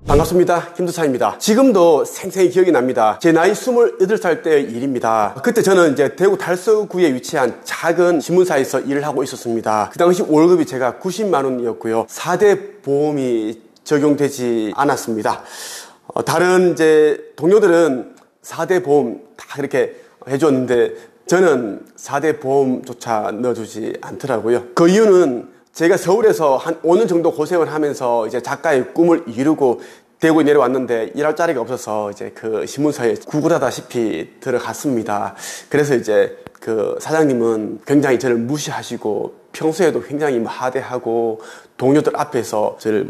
반갑습니다. 김두사입니다. 지금도 생생히 기억이 납니다. 제 나이 28살 때의 일입니다. 그때 저는 이제 대구 달서구에 위치한 작은 신문사에서 일을 하고 있었습니다. 그 당시 월급이 제가 90만 원이었고요. 4대 보험이 적용되지 않았습니다. 다른 이제 동료들은 4대 보험 다 그렇게 해줬는데 저는 4대 보험조차 넣어주지 않더라고요. 그 이유는 제가 서울에서 한 5년 정도 고생을 하면서 이제 작가의 꿈을 이루고 대구에 내려왔는데 일할 자리가 없어서 이제 그 신문사에 구걸하다시피 들어갔습니다. 그래서 이제 그 사장님은 굉장히 저를 무시하시고 평소에도 굉장히 하대하고 동료들 앞에서 저를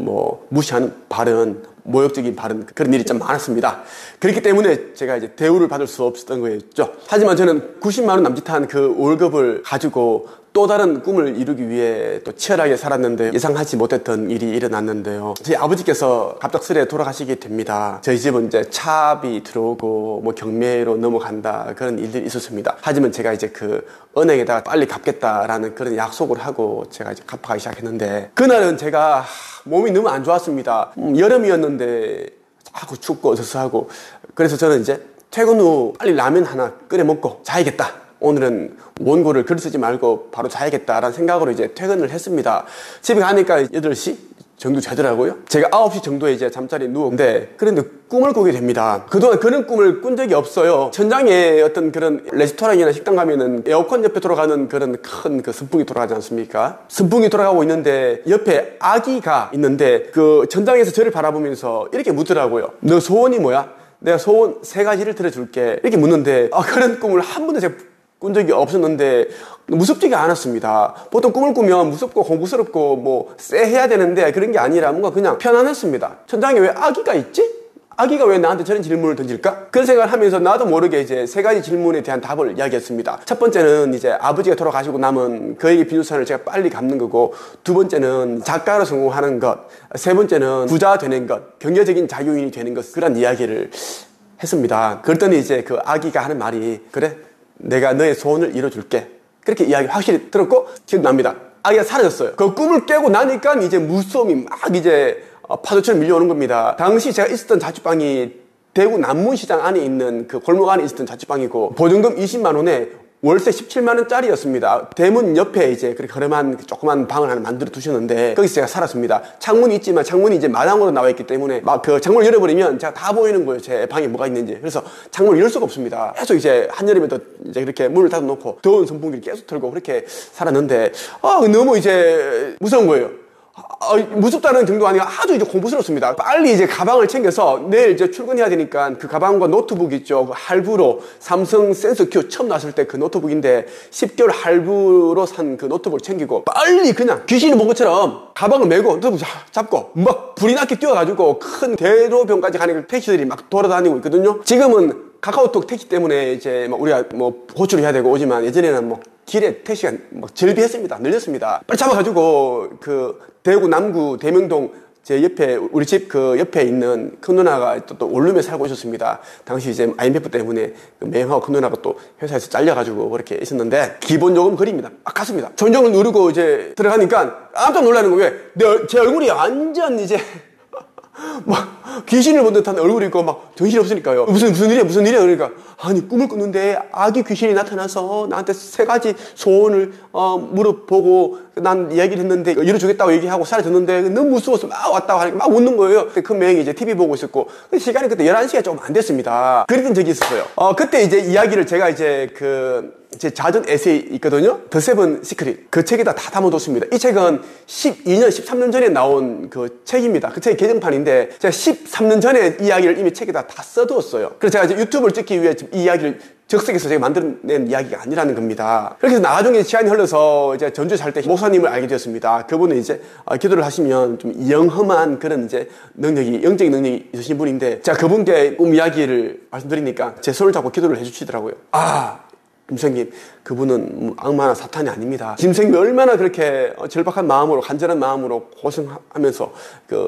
무시하는 발언, 모욕적인 발언, 그런 일이 좀 많았습니다. 그렇기 때문에 제가 이제 대우를 받을 수 없었던 거였죠. 하지만 저는 90만 원 남짓한 그 월급을 가지고 또 다른 꿈을 이루기 위해 또 치열하게 살았는데 예상하지 못했던 일이 일어났는데요. 저희 아버지께서 갑작스레 돌아가시게 됩니다. 저희 집은 이제 차압이 들어오고 경매로 넘어간다 그런 일들이 있었습니다. 하지만 제가 이제 그 은행에다가 빨리 갚겠다라는 그런 약속을 하고 제가 이제 갚아가기 시작했는데 그날은 제가 몸이 너무 안 좋았습니다. 여름이었는데 자꾸 춥고 어서서하고 그래서 저는 이제 퇴근 후 빨리 라면 하나 끓여 먹고 자야겠다. 오늘은 원고를 글 쓰지 말고 바로 자야겠다라는 생각으로 이제 퇴근을 했습니다. 집에 가니까 8시 정도 되더라고요. 제가 9시 정도에 이제 잠자리에 누웠는데 그런데 꿈을 꾸게 됩니다. 그동안 그런 꿈을 꾼 적이 없어요. 천장에 어떤 그런 레스토랑이나 식당 가면은 에어컨 옆에 돌아가는 그런 큰 그 선풍기 돌아가지 않습니까? 선풍기 돌아가고 있는데 옆에 아기가 있는데 그 천장에서 저를 바라보면서 이렇게 묻더라고요. 너 소원이 뭐야? 내가 소원 3가지를 들어줄게. 이렇게 묻는데 그런 꿈을 한 번도 제가 꾼 적이 없었는데 무섭지가 않았습니다. 보통 꿈을 꾸면 무섭고 공부스럽고 쎄해야 되는데 그런 게 아니라 뭔가 그냥 편안했습니다. 천장에 왜 아기가 있지? 아기가 왜 나한테 저런 질문을 던질까? 그런 생각을 하면서 나도 모르게 이제 3가지 질문에 대한 답을 이야기했습니다. 첫 번째는 이제 아버지가 돌아가시고 남은 그에게 빈부산을 제가 빨리 갚는 거고, 두 번째는 작가로 성공하는 것, 세 번째는 부자 되는 것, 경제적인 자유인이 되는 것, 그런 이야기를 했습니다. 그랬더니 이제 그 아기가 하는 말이 그래? 내가 너의 소원을 이뤄줄게. 그렇게 이야기 확실히 들었고 기억납니다. 아기가 사라졌어요. 그 꿈을 깨고 나니까 이제 무서움이 막 이제 파도처럼 밀려오는 겁니다. 당시 제가 있었던 자취방이 대구 남문시장 안에 있는 그 골목 안에 있었던 자취방이고 보증금 20만 원에 월세 17만 원짜리였습니다. 대문 옆에 이제 그렇게 허름한 조그만 방을 하나 만들어 두셨는데 거기서 제가 살았습니다. 창문이 있지만 창문이 이제 마당으로 나와 있기 때문에 막 그 창문을 열어버리면 제가 다 보이는 거예요. 제 방에 뭐가 있는지. 그래서 창문을 열 수가 없습니다. 계속 이제 한여름에도 이제 그렇게 문을 닫아놓고 더운 선풍기를 계속 틀고 그렇게 살았는데 너무 이제 무서운 거예요. 무섭다는 정도가 아니라 아주 이제 공부스럽습니다. 빨리 이제 가방을 챙겨서 내일 이제 출근해야 되니까 그 가방과 노트북 있죠. 그 할부로 삼성 센서큐 처음 나왔을 때 그 노트북인데 10개월 할부로 산 그 노트북을 챙기고 빨리 그냥 귀신이 본 것처럼 가방을 메고 노트북 잡고 막 불이 나게 뛰어가지고 큰 대로변까지 가는 택시들이 막 돌아다니고 있거든요. 지금은 카카오톡 택시 때문에 이제 우리가 호출을 해야 되고 오지만 예전에는 길에 택시가 절비했습니다. 늘렸습니다. 빨리 잡아가지고 그 대구 남구 대명동 제 옆에 우리 집 그 옆에 있는 큰 누나가 또 원룸에 살고 있었습니다. 당시 이제 IMF 때문에 그 매형하고 큰 누나가 또 회사에서 잘려가지고 그렇게 있었는데 기본 요금 거리입니다. 갔습니다. 전정을 누르고 이제 들어가니까 깜짝 놀라는 거예요. 제 얼굴이 완전 이제 귀신을 본 듯한 얼굴이 있고 정신이 없으니까요. 무슨 일이야 그러니까 아니 꿈을 꿨는데 아기 귀신이 나타나서 나한테 3가지 소원을 물어보고 난 이야기를 했는데 이뤄주겠다고 얘기하고 사라졌는데 너무 무서워서 막 왔다고 하니까 막 웃는 거예요. 그 매형이 이제 TV 보고 있었고 시간이 그때 11시가 조금 안 됐습니다. 그랬던 적이 있었어요. 그때 이제 이야기를 제가 이제 제 자전 에세이 있거든요. The Seven Secret. 그 책에다 다 담아뒀습니다. 이 책은 12년, 13년 전에 나온 그 책입니다. 그 책이 개정판인데 제가 13년 전에 이야기를 이미 책에다 다 써두었어요. 그래서 제가 이제 유튜브를 찍기 위해 이 이야기를 적석에서 제가 만들어낸 이야기가 아니라는 겁니다. 그렇게 해서 나중에 시간이 흘러서 이제 전주에 살 때 목사님을 알게 되었습니다. 그분은 이제 기도를 하시면 좀 영험한 그런 이제 능력이, 영적인 능력이 있으신 분인데 제가 그분께 꿈 이야기를 말씀드리니까 제 손을 잡고 기도를 해주시더라고요. 김선생님, 그분은 악마나 사탄이 아닙니다. 김선생님이 얼마나 그렇게 절박한 마음으로, 간절한 마음으로 고생하면서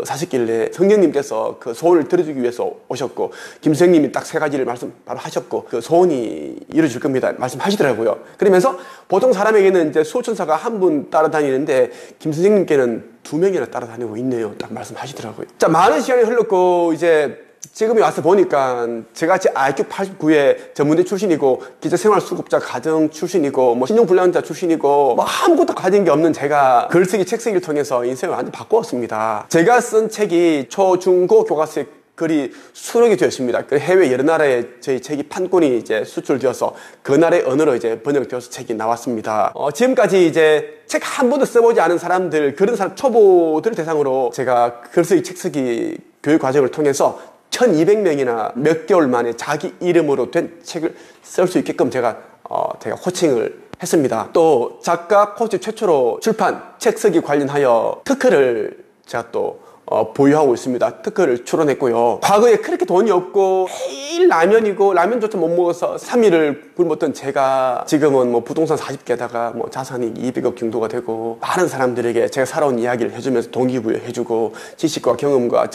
사셨길래 성령님께서 그 소원을 들어주기 위해서 오셨고, 김선생님이 딱 3가지를 말씀 바로 하셨고, 그 소원이 이루어질 겁니다 말씀하시더라고요. 그러면서 보통 사람에게는 이제 수호천사가 한 분 따라다니는데 김선생님께는 2명이나 따라다니고 있네요. 딱 말씀하시더라고요. 자, 많은 시간이 흘렀고 이제 지금에 와서 보니까 저같이 IQ 89의 전문대 출신이고 기자생활수급자 가정 출신이고 뭐 신용불량자 출신이고 뭐 아무것도 가진 게 없는 제가 글쓰기 책쓰기를 통해서 인생을 완전 바꾸었습니다. 제가 쓴 책이 초, 중, 고 교과서에 글이 수록이 되었습니다. 해외 여러 나라에 저희 책이 판권이 이제 수출되어서 그 나라의 언어로 이제 번역되어서 책이 나왔습니다. 지금까지 이제 책 한 번도 써보지 않은 사람들, 그런 사람 초보들 대상으로 제가 글쓰기 책쓰기 교육 과정을 통해서 1200명이나 몇 개월 만에 자기 이름으로 된 책을 쓸 수 있게끔 제가 코칭을 했습니다. 또 작가 코치 최초로 출판 책 쓰기 관련하여 특허를 제가 또 보유하고 있습니다. 특허를 출원했고요. 과거에 그렇게 돈이 없고 매일 라면이고 라면조차 못 먹어서 3일을 굶었던 제가 지금은 뭐 부동산 40개다가 뭐 자산이 200억 정도가 되고 많은 사람들에게 제가 살아온 이야기를 해주면서 동기부여해주고 지식과 경험과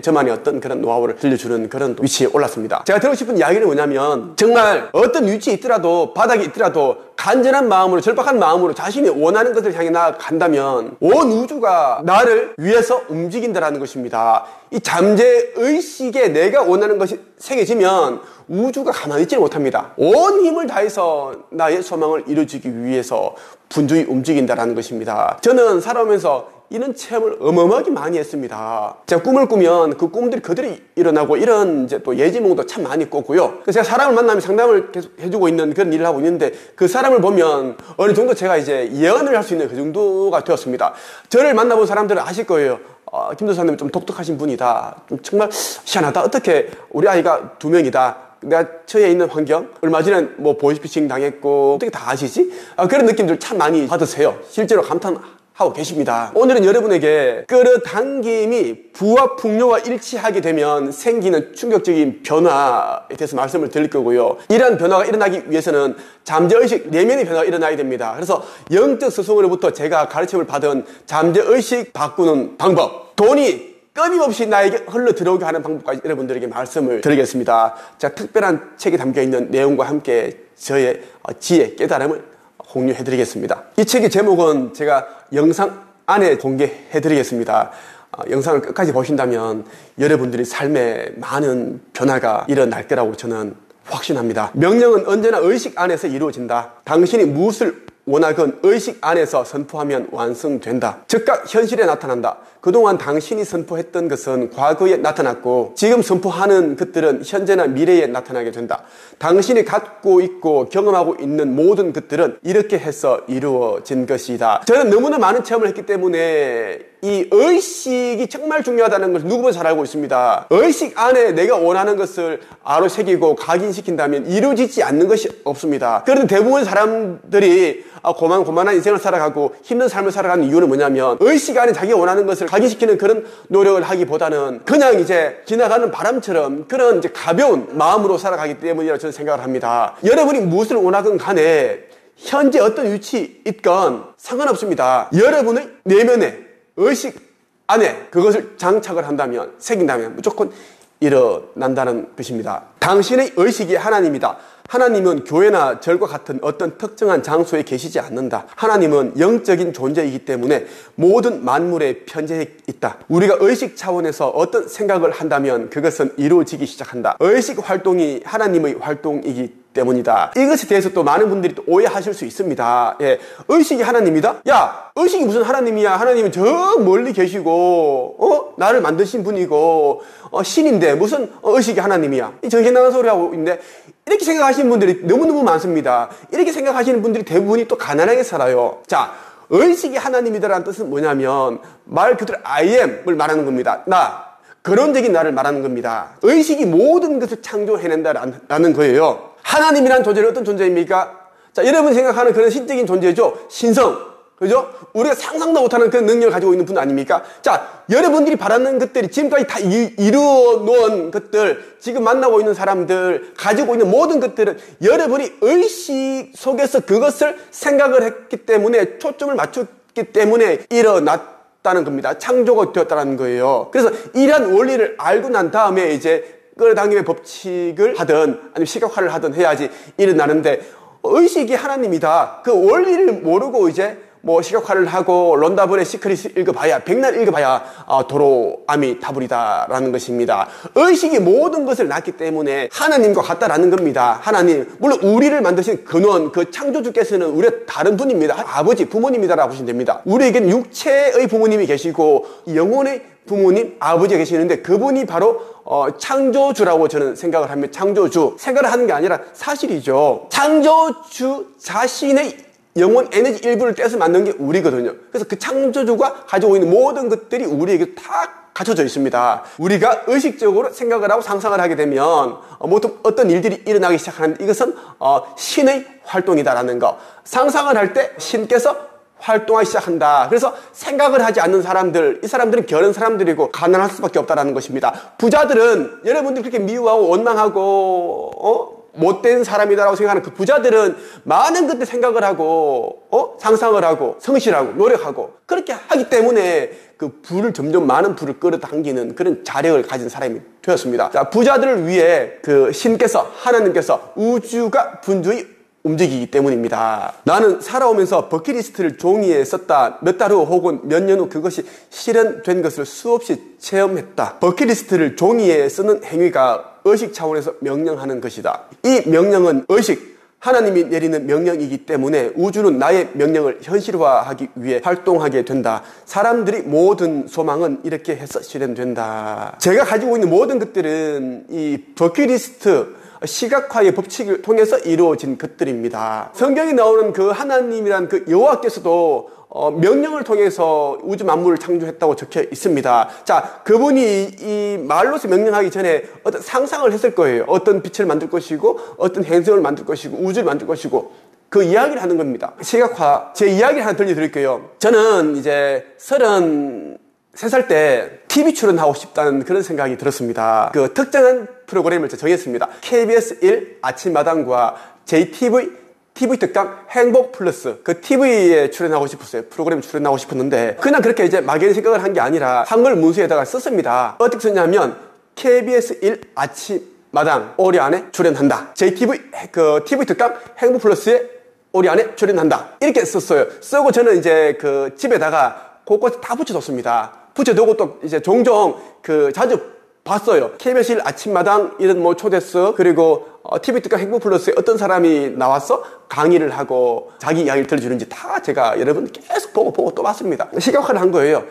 저만의 어떤 그런 노하우를 들려주는 그런 위치에 올랐습니다. 제가 드리고 싶은 이야기는 뭐냐면 정말 어떤 위치에 있더라도 바닥에 있더라도 간절한 마음으로 절박한 마음으로 자신이 원하는 것을 향해 나아간다면 온 우주가 나를 위해서 움직인다라는 것입니다. 이 잠재의식에 내가 원하는 것이 새겨지면 우주가 가만히 있지 못합니다. 온 힘을 다해서 나의 소망을 이루어지기 위해서 분주히 움직인다라는 것입니다. 저는 살아오면서 이런 체험을 어마어마하게 많이 했습니다. 제가 꿈을 꾸면 그 꿈들이 그대로 일어나고 이런 이제 또 예지몽도 참 많이 꿨고요. 그래서 제가 사람을 만나면 상담을 계속 해주고 있는 그런 일을 하고 있는데 그 사람을 보면 어느 정도 제가 이제 예언을 할 수 있는 그 정도가 되었습니다. 저를 만나본 사람들은 아실 거예요. 김 도사님 좀 독특하신 분이다. 좀 정말 희한하다. 어떻게 우리 아이가 2명이다. 내가 처해 있는 환경, 얼마 전에 뭐 보이스피싱 당했고 어떻게 다 아시지? 그런 느낌들 참 많이 받으세요. 실제로 감탄하고 계십니다. 오늘은 여러분에게 끌어당김이 부와 풍요와 일치하게 되면 생기는 충격적인 변화에 대해서 말씀을 드릴 거고요. 이러한 변화가 일어나기 위해서는 잠재의식 내면의 변화가 일어나야 됩니다. 그래서 영적 스승으로부터 제가 가르침을 받은 잠재의식 바꾸는 방법, 돈이 끊임없이 나에게 흘러 들어오게 하는 방법까지 여러분들에게 말씀을 드리겠습니다. 제가 특별한 책에 담겨있는 내용과 함께 저의 지혜, 깨달음을 공유해드리겠습니다. 이 책의 제목은 제가 영상 안에 공개해드리겠습니다. 영상을 끝까지 보신다면 여러분들이 삶에 많은 변화가 일어날 거라고 저는 확신합니다. 명령은 언제나 의식 안에서 이루어진다. 당신이 무엇을 원하건 의식 안에서 선포하면 완성된다. 즉각 현실에 나타난다. 그동안 당신이 선포했던 것은 과거에 나타났고 지금 선포하는 것들은 현재나 미래에 나타나게 된다. 당신이 갖고 있고 경험하고 있는 모든 것들은 이렇게 해서 이루어진 것이다. 저는 너무나 많은 체험을 했기 때문에 이 의식이 정말 중요하다는 것을 누구보다 잘 알고 있습니다. 의식 안에 내가 원하는 것을 아로 새기고 각인시킨다면 이루어지지 않는 것이 없습니다. 그런데 대부분 사람들이 고만고만한 인생을 살아가고 힘든 삶을 살아가는 이유는 뭐냐면 의식 안에 자기가 원하는 것을 각인시키는 그런 노력을 하기보다는 그냥 이제 지나가는 바람처럼 그런 이제 가벼운 마음으로 살아가기 때문이라고 저는 생각을 합니다. 여러분이 무엇을 원하건 간에 현재 어떤 위치에 있건 상관없습니다. 여러분의 내면에 의식 안에 그것을 장착을 한다면, 새긴다면 무조건 일어난다는 것입니다. 당신의 의식이 하나님이다. 하나님은 교회나 절과 같은 어떤 특정한 장소에 계시지 않는다. 하나님은 영적인 존재이기 때문에 모든 만물에 편재해 있다. 우리가 의식 차원에서 어떤 생각을 한다면 그것은 이루어지기 시작한다. 의식 활동이 하나님의 활동이기 때문이다. 이것에 대해서 또 많은 분들이 또 오해하실 수 있습니다. 의식이 하나님이다? 야, 의식이 무슨 하나님이야? 하나님은 저 멀리 계시고 나를 만드신 분이고 신인데 무슨 의식이 하나님이야? 정신 나간 소리 하고 있는데 이렇게 생각하시는 분들이 너무너무 많습니다. 이렇게 생각하시는 분들이 대부분이 또 가난하게 살아요. 자, 의식이 하나님이다라는 뜻은 뭐냐면 말 그대로 I am을 말하는 겁니다. 근원적인 나를 말하는 겁니다. 의식이 모든 것을 창조해낸다라는 거예요. 하나님이란 존재는 어떤 존재입니까? 자, 여러분이 생각하는 그런 신적인 존재죠. 신성, 그죠? 우리가 상상도 못하는 그런 능력을 가지고 있는 분 아닙니까? 자, 여러분들이 바라는 것들이 지금까지 다 이루어 놓은 것들, 지금 만나고 있는 사람들, 가지고 있는 모든 것들은 여러분이 의식 속에서 그것을 생각을 했기 때문에, 초점을 맞췄기 때문에 일어났다는 겁니다. 창조가 되었다는 거예요. 그래서 이러한 원리를 알고 난 다음에 이제 끌어당김의 법칙을 하든 아니면 시각화를 하든 해야지 일어나는데, 의식이 하나님이다. 그 원리를 모르고 이제 뭐 시각화를 하고 론다블의 시크릿을 읽어봐야, 백날 읽어봐야 도로아미 타불이다라는 것입니다. 의식이 모든 것을 낳기 때문에 하나님과 같다라는 겁니다. 하나님, 물론 우리를 만드신 근원, 그 창조주께서는 우리의 다른 분입니다. 아버지, 부모님이다라고 보시면 됩니다. 우리에게는 육체의 부모님이 계시고 영혼의 부모님, 아버지가 계시는데 그분이 바로 창조주라고 저는 생각을 합니다. 창조주. 생각을 하는 게 아니라 사실이죠. 창조주 자신의 영혼 에너지 일부를 떼서 만든 게 우리거든요. 그래서 그 창조주가 가지고 있는 모든 것들이 우리에게 다 갖춰져 있습니다. 우리가 의식적으로 생각을 하고 상상을 하게 되면 어떤 일들이 일어나기 시작하는데, 이것은 신의 활동이다라는 거. 상상을 할 때 신께서 활동하기 시작한다. 그래서 생각을 하지 않는 사람들, 이 사람들은 게으른 사람들이고 가난할 수밖에 없다라는 것입니다. 부자들은, 여러분들이 그렇게 미워하고 원망하고 못된 사람이다라고 생각하는 그 부자들은 많은 것들 생각을 하고 상상을 하고 성실하고 노력하고 그렇게 하기 때문에 그 불을 점점 많은 불을 끌어당기는 그런 자력을 가진 사람이 되었습니다. 자, 부자들을 위해 그 신께서, 하나님께서 우주가 분주히 움직이기 때문입니다. 나는 살아오면서 버킷리스트를 종이에 썼다. 몇 달 후 혹은 몇 년 후 그것이 실현된 것을 수없이 체험했다. 버킷리스트를 종이에 쓰는 행위가 의식 차원에서 명령하는 것이다. 이 명령은 의식, 하나님이 내리는 명령이기 때문에 우주는 나의 명령을 현실화하기 위해 활동하게 된다. 사람들이 모든 소망은 이렇게 해서 실현된다. 제가 가지고 있는 모든 것들은 이 버킷리스트, 시각화의 법칙을 통해서 이루어진 것들입니다. 성경에 나오는 그 하나님이란 그 여호와께서도 명령을 통해서 우주 만물을 창조했다고 적혀 있습니다. 자, 그분이 이 말로서 명령하기 전에 어떤 상상을 했을 거예요. 어떤 빛을 만들 것이고, 어떤 행성을 만들 것이고, 우주를 만들 것이고, 그 이야기를 하는 겁니다. 시각화, 제 이야기를 하나 들려드릴게요. 저는 이제 33살 때 TV 출연하고 싶다는 그런 생각이 들었습니다. 그 특정한 프로그램을 정했습니다. KBS 1 아침마당과 JTV TV 특강 행복 플러스, 그 TV에 출연하고 싶었어요. 프로그램에 출연하고 싶었는데 그냥 그렇게 이제 막연히 생각을 한 게 아니라 한글 문서에다가 썼습니다. 어떻게 썼냐면 KBS 1 아침마당 올해 안에 출연한다. JTV 그 TV 특강 행복 플러스에 올해 안에 출연한다. 이렇게 썼어요. 쓰고 저는 이제 그 집에다가 곳곳에 다 붙여뒀습니다. 붙여두고 또 이제 종종 그 자주 봤어요. KBS 1 아침마당 이런 뭐 초대석, 그리고 TV 특강 행복 플러스에 어떤 사람이 나와서 강의를 하고 자기 이야기를 들려주는지 다 제가 여러분 계속 보고 또 봤습니다. 시각화를 한 거예요.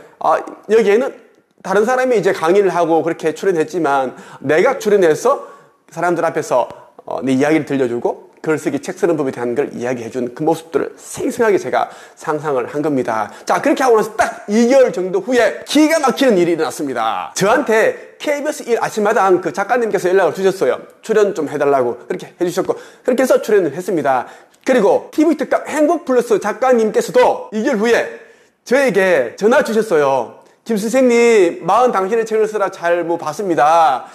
여기에는 다른 사람이 이제 강의를 하고 그렇게 출연했지만 내가 출연해서 사람들 앞에서 내 이야기를 들려주고 글쓰기, 책 쓰는 법에 대한 걸 이야기해준 그 모습들을 생생하게 제가 상상을 한 겁니다. 자, 그렇게 하고 나서 딱 2개월 정도 후에 기가 막히는 일이 일어났습니다. 저한테 KBS 1 아침마당 그 작가님께서 연락을 주셨어요. 출연 좀 해달라고 그렇게 해주셨고, 그렇게 해서 출연을 했습니다. 그리고 TV 특강 행복 플러스 작가님께서도 2개월 후에 저에게 전화 주셨어요. 김 선생님, 마흔 당신의 책을 쓰라 잘 봤습니다.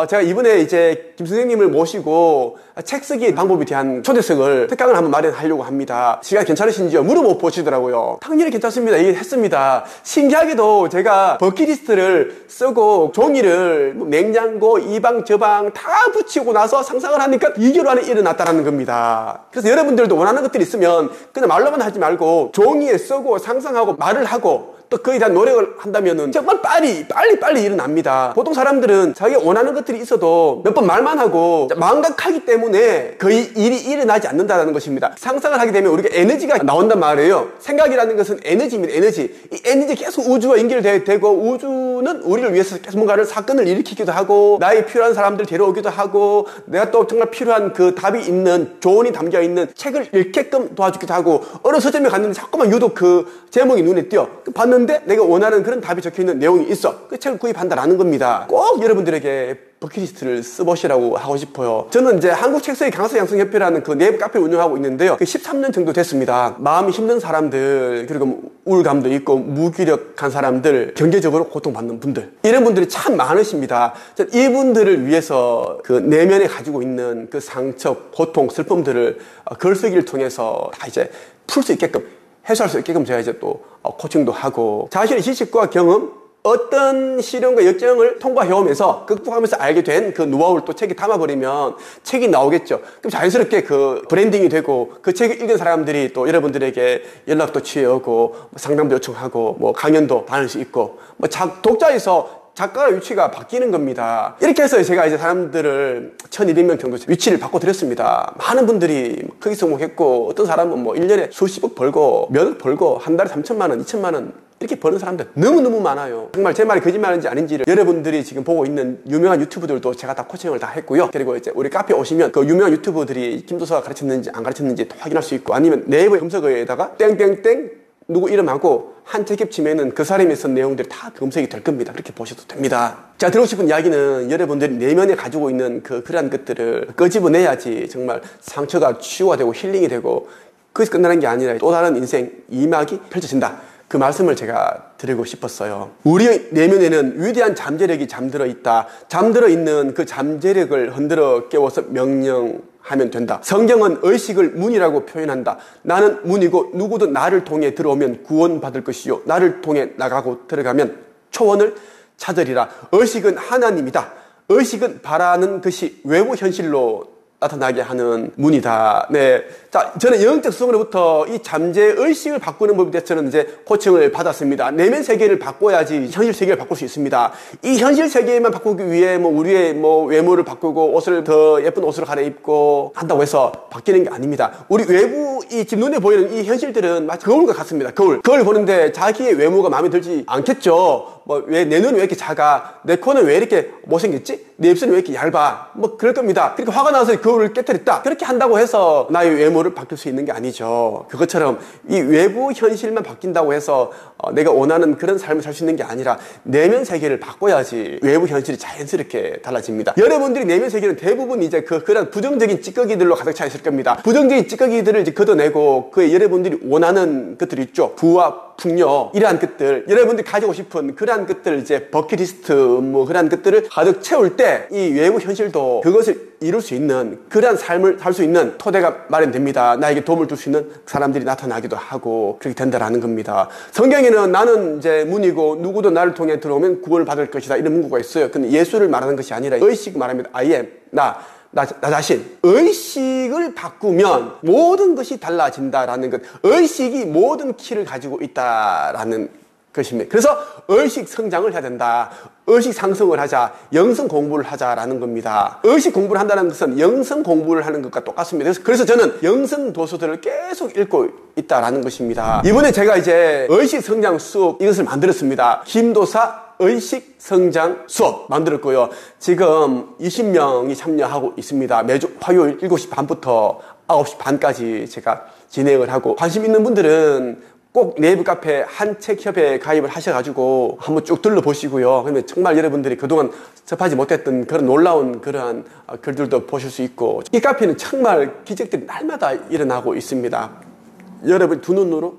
제가 이번에 이제 김 선생님을 모시고 책 쓰기 방법에 대한 초대석을, 특강을 한번 마련하려고 합니다. 시간 괜찮으신지요? 물어보시더라고요. 당연히 괜찮습니다. 얘기했습니다. 신기하게도 제가 버킷리스트를 쓰고 종이를 냉장고, 이 방, 저 방 다 붙이고 나서 상상을 하니까 2개월 안에 일어났다는 겁니다. 그래서 여러분들도 원하는 것들이 있으면 그냥 말로만 하지 말고 종이에 쓰고 상상하고 말을 하고 또 그에 대한 노력을 한다면은 정말 빨리 일어납니다. 보통 사람들은 자기가 원하는 것들이 있어도 몇 번 말만 하고 망각하기 때문에 거의 일이 일어나지 않는다는 것입니다. 상상을 하게 되면 우리가 에너지가 나온단 말이에요. 생각이라는 것은 에너지입니다. 에너지. 이 에너지 계속 우주와 연결되고, 우주는 우리를 위해서 계속 뭔가를 사건을 일으키기도 하고, 나의 필요한 사람들 데려오기도 하고, 내가 또 정말 필요한 그 답이 있는, 조언이 담겨 있는 책을 읽게끔 도와주기도 하고, 어느 서점에 갔는데 자꾸만 유독 그 제목이 눈에 띄어. 봤는데 내가 원하는 그런 답이 적혀있는 내용이 있어. 그 책을 구입한다라는 겁니다. 꼭 여러분들에게 버킷리스트를 써보시라고 하고 싶어요. 저는 이제 한국책서의 강서 양성협회라는 그 내부 카페를 운영하고 있는데요. 13년 정도 됐습니다. 마음이 힘든 사람들, 그리고 우울감도 있고 무기력한 사람들, 경제적으로 고통받는 분들, 이런 분들이 참 많으십니다. 이분들을 위해서 그 내면에 가지고 있는 그 상처, 고통, 슬픔들을 글쓰기를 통해서 다 이제 풀 수 있게끔, 해소할 수 있게끔 제가 이제 또 코칭도 하고, 자신의 지식과 경험, 어떤 시련과 역경을 통과해오면서 극복하면서 알게 된 그 노하우를 또 책에 담아버리면 책이 나오겠죠. 그럼 자연스럽게 그 브랜딩이 되고, 그 책을 읽은 사람들이 또 여러분들에게 연락도 취해오고, 상담도 요청하고, 강연도 다닐 수 있고, 독자에서 작가의 위치가 바뀌는 겁니다. 이렇게 해서 제가 이제 사람들을 1200명 정도 위치를 바꿔드렸습니다. 많은 분들이 크게 성공했고, 어떤 사람은 1년에 수십억 벌고, 몇 억 벌고, 한 달에 3천만 원, 2천만 원, 이렇게 버는 사람들 너무너무 많아요. 정말 제 말이 거짓말인지 아닌지를 여러분들이 지금 보고 있는 유명한 유튜브들도 제가 다 코칭을 다 했고요. 그리고 이제 우리 카페 오시면 그 유명한 유튜버들이 김도서가 가르쳤는지 안 가르쳤는지 또 확인할 수 있고, 아니면 네이버 검색어에다가 땡땡땡 누구 이름하고 한 책 겹치면은 그 사람이 쓴 내용들이 다 검색이 될 겁니다. 그렇게 보셔도 됩니다. 자, 들고 싶은 이야기는 여러분들이 내면에 가지고 있는 그러한 것들을 끄집어내야지 정말 상처가 치유가 되고 힐링이 되고, 거기서 끝나는 게 아니라 또 다른 인생 2막이 펼쳐진다. 그 말씀을 제가 드리고 싶었어요. 우리의 내면에는 위대한 잠재력이 잠들어 있다. 잠들어 있는 그 잠재력을 흔들어 깨워서 명령하면 된다. 성경은 의식을 문이라고 표현한다. 나는 문이고 누구도 나를 통해 들어오면 구원받을 것이요, 나를 통해 나가고 들어가면 초원을 찾으리라. 의식은 하나님이다. 의식은 바라는 것이 외부 현실로 나타나게 하는 문이다. 네. 자, 저는 영적 수성으로부터 이 잠재의식을 바꾸는 법에 대해서 저는 이제 코칭을 받았습니다. 내면 세계를 바꿔야지 현실 세계를 바꿀 수 있습니다. 이 현실 세계만 바꾸기 위해 우리의 외모를 바꾸고 옷을 더 예쁜 옷으로 갈아입고 한다고 해서 바뀌는 게 아닙니다. 우리 외부 지금 눈에 보이는 이 현실들은 마치 거울과 같습니다. 거울 보는데 자기의 외모가 마음에 들지 않겠죠. 왜 내 눈이 왜 이렇게 작아? 내 코는 왜 이렇게 못생겼지? 내 입술은 왜 이렇게 얇아? 그럴 겁니다. 그렇게 화가 나서 거울을 깨뜨렸다. 그렇게 한다고 해서 나의 외모를 바뀔 수 있는 게 아니죠. 그것처럼 이 외부 현실만 바뀐다고 해서 내가 원하는 그런 삶을 살 수 있는 게 아니라 내면 세계를 바꿔야지 외부 현실이 자연스럽게 달라집니다. 여러분들이 내면 세계는 대부분 이제 그런 부정적인 찌꺼기들로 가득 차 있을 겁니다. 부정적인 찌꺼기들을 이제 걷어내고 그에 여러분들이 원하는 것들이 있죠. 부와 풍요, 이러한 것들, 여러분들이 가지고 싶은 그러한 것들, 이제 버킷리스트 그러한 것들을 가득 채울 때 이 외부 현실도 그것을 이룰 수 있는 그러한 삶을 살 수 있는 토대가 마련됩니다. 나에게 도움을 줄 수 있는 사람들이 나타나기도 하고 그렇게 된다라는 겁니다. 성경에는 나는 이제 문이고 누구도 나를 통해 들어오면 구원을 받을 것이다, 이런 문구가 있어요. 근데 예수를 말하는 것이 아니라 의식 말합니다. I am, 나 자신. 의식을 바꾸면 모든 것이 달라진다라는 것. 의식이 모든 키를 가지고 있다라는 것입니다. 그래서 의식 성장을 해야 된다. 의식 상승을 하자. 영성 공부를 하자라는 겁니다. 의식 공부를 한다는 것은 영성 공부를 하는 것과 똑같습니다. 그래서 저는 영성 도서들을 계속 읽고 있다라는 것입니다. 이번에 제가 이제 의식 성장 수업 이것을 만들었습니다. 김도사 의식 성장 수업 만들었고요. 지금 20명이 참여하고 있습니다. 매주 화요일 7시 반부터 9시 반까지 제가 진행을 하고, 관심 있는 분들은 꼭 네이버 카페 한책협회에 가입을 하셔가지고 한번 쭉 둘러보시고요. 그러면 정말 여러분들이 그동안 접하지 못했던 그런 놀라운 그러한 글들도 보실 수 있고, 이 카페는 정말 기적들이 날마다 일어나고 있습니다. 여러분 두 눈으로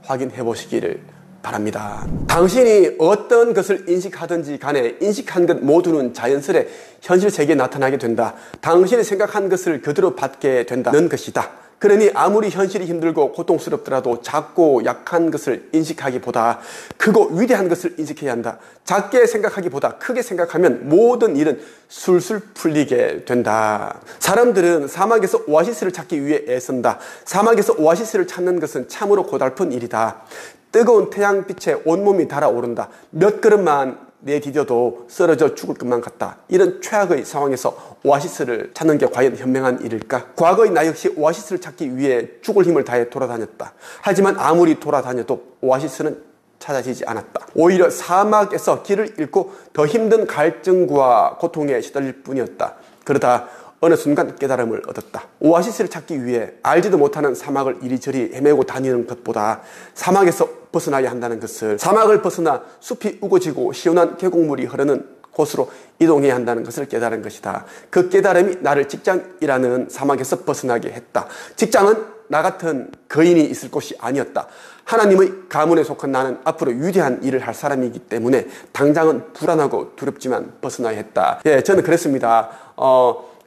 확인해 보시기를 바랍니다. 당신이 어떤 것을 인식하든지 간에 인식한 것 모두는 자연스레 현실 세계에 나타나게 된다. 당신이 생각한 것을 그대로 받게 된다는 것이다. 그러니 아무리 현실이 힘들고 고통스럽더라도 작고 약한 것을 인식하기보다 크고 위대한 것을 인식해야 한다. 작게 생각하기보다 크게 생각하면 모든 일은 술술 풀리게 된다. 사람들은 사막에서 오아시스를 찾기 위해 애쓴다. 사막에서 오아시스를 찾는 것은 참으로 고달픈 일이다. 뜨거운 태양빛에 온몸이 달아오른다. 몇 걸음만 내디뎌도 쓰러져 죽을 것만 같다. 이런 최악의 상황에서 오아시스를 찾는 게 과연 현명한 일일까? 과거의 나 역시 오아시스를 찾기 위해 죽을 힘을 다해 돌아다녔다. 하지만 아무리 돌아다녀도 오아시스는 찾아지지 않았다. 오히려 사막에서 길을 잃고 더 힘든 갈증과 고통에 시달릴 뿐이었다. 그러다 어느 순간 깨달음을 얻었다. 오아시스를 찾기 위해 알지도 못하는 사막을 이리저리 헤매고 다니는 것보다 사막에서 벗어나야 한다는 것을, 사막을 벗어나 숲이 우거지고 시원한 계곡물이 흐르는 곳으로 이동해야 한다는 것을 깨달은 것이다. 그 깨달음이 나를 직장이라는 사막에서 벗어나게 했다. 직장은 나 같은 거인이 있을 곳이 아니었다. 하나님의 가문에 속한 나는 앞으로 위대한 일을 할 사람이기 때문에 당장은 불안하고 두렵지만 벗어나야 했다. 예, 저는 그랬습니다.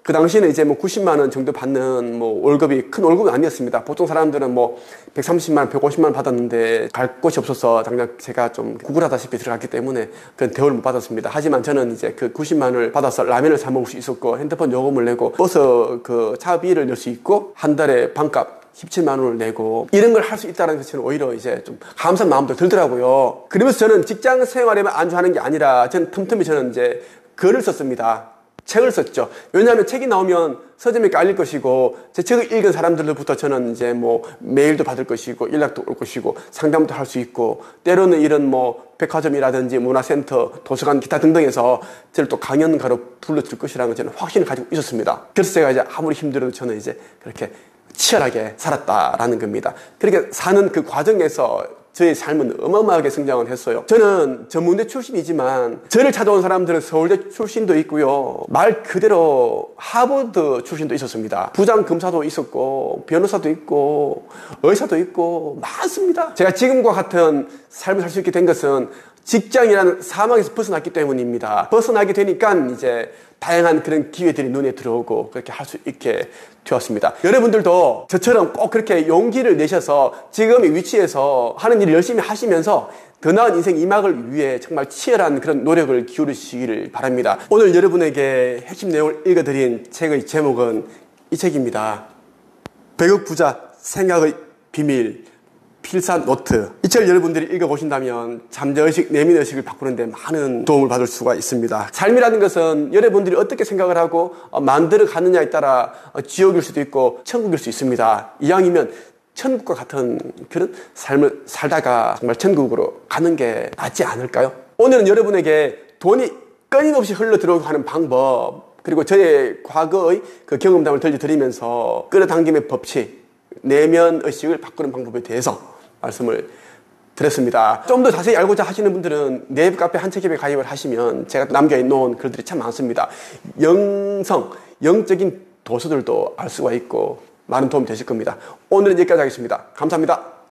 그 당시에는 이제 뭐 90만 원 정도 받는 뭐 월급이 큰 월급은 아니었습니다. 보통 사람들은 뭐 130만 원, 150만 원 받았는데 갈 곳이 없어서 당장 제가 좀 구글하다시피 들어갔기 때문에 그런 대우를 못 받았습니다. 하지만 저는 이제 그 90만 원을 받아서 라면을 사 먹을 수 있었고 핸드폰 요금을 내고 버스 그 차비를 낼 수 있고 한 달에 반값 17만 원을 내고 이런 걸 할 수 있다는 것은 오히려 이제 좀 감사한 마음도 들더라고요. 그러면서 저는 직장 생활에만 안주하는 게 아니라 저는 틈틈이 저는 이제 글을 썼습니다. 책을 썼죠. 왜냐하면 책이 나오면 서점에 깔릴 것이고 제 책을 읽은 사람들로부터 저는 이제 뭐 메일도 받을 것이고 연락도 올 것이고 상담도 할 수 있고 때로는 이런 뭐 백화점이라든지 문화센터, 도서관, 기타 등등에서 저를 또 강연가로 불러줄 것이라는 저는 확신을 가지고 있었습니다. 그래서 제가 이제 아무리 힘들어도 저는 이제 그렇게 치열하게 살았다라는 겁니다. 그렇게 사는 그 과정에서 저의 삶은 어마어마하게 성장을 했어요. 저는 전문대 출신이지만 저를 찾아온 사람들은 서울대 출신도 있고요. 말 그대로 하버드 출신도 있었습니다. 부장검사도 있었고 변호사도 있고 의사도 있고 많습니다. 제가 지금과 같은 삶을 살 수 있게 된 것은 직장이라는 사막에서 벗어났기 때문입니다. 벗어나게 되니까 이제 다양한 그런 기회들이 눈에 들어오고 그렇게 할 수 있게 되었습니다. 여러분들도 저처럼 꼭 그렇게 용기를 내셔서 지금의 위치에서 하는 일을 열심히 하시면서 더 나은 인생 이막을 위해 정말 치열한 그런 노력을 기울이시기를 바랍니다. 오늘 여러분에게 핵심 내용을 읽어드린 책의 제목은 이 책입니다. 100억 부자 생각의 비밀 필사 노트. 이 책을 여러분들이 읽어보신다면 잠재의식, 내면의식을 바꾸는 데 많은 도움을 받을 수가 있습니다. 삶이라는 것은 여러분들이 어떻게 생각을 하고 만들어 가느냐에 따라 지옥일 수도 있고 천국일 수 있습니다. 이왕이면 천국과 같은 그런 삶을 살다가 정말 천국으로 가는 게 낫지 않을까요? 오늘은 여러분에게 돈이 끊임없이 흘러들어오고 하는 방법, 그리고 저의 과거의 그 경험담을 들려드리면서 끌어당김의 법칙, 내면의식을 바꾸는 방법에 대해서 말씀을 드렸습니다. 좀 더 자세히 알고자 하시는 분들은 네이버 카페 한책협에 가입을 하시면 제가 남겨놓은 글들이 참 많습니다. 영적인 도서들도 알 수가 있고 많은 도움이 되실 겁니다. 오늘은 여기까지 하겠습니다. 감사합니다.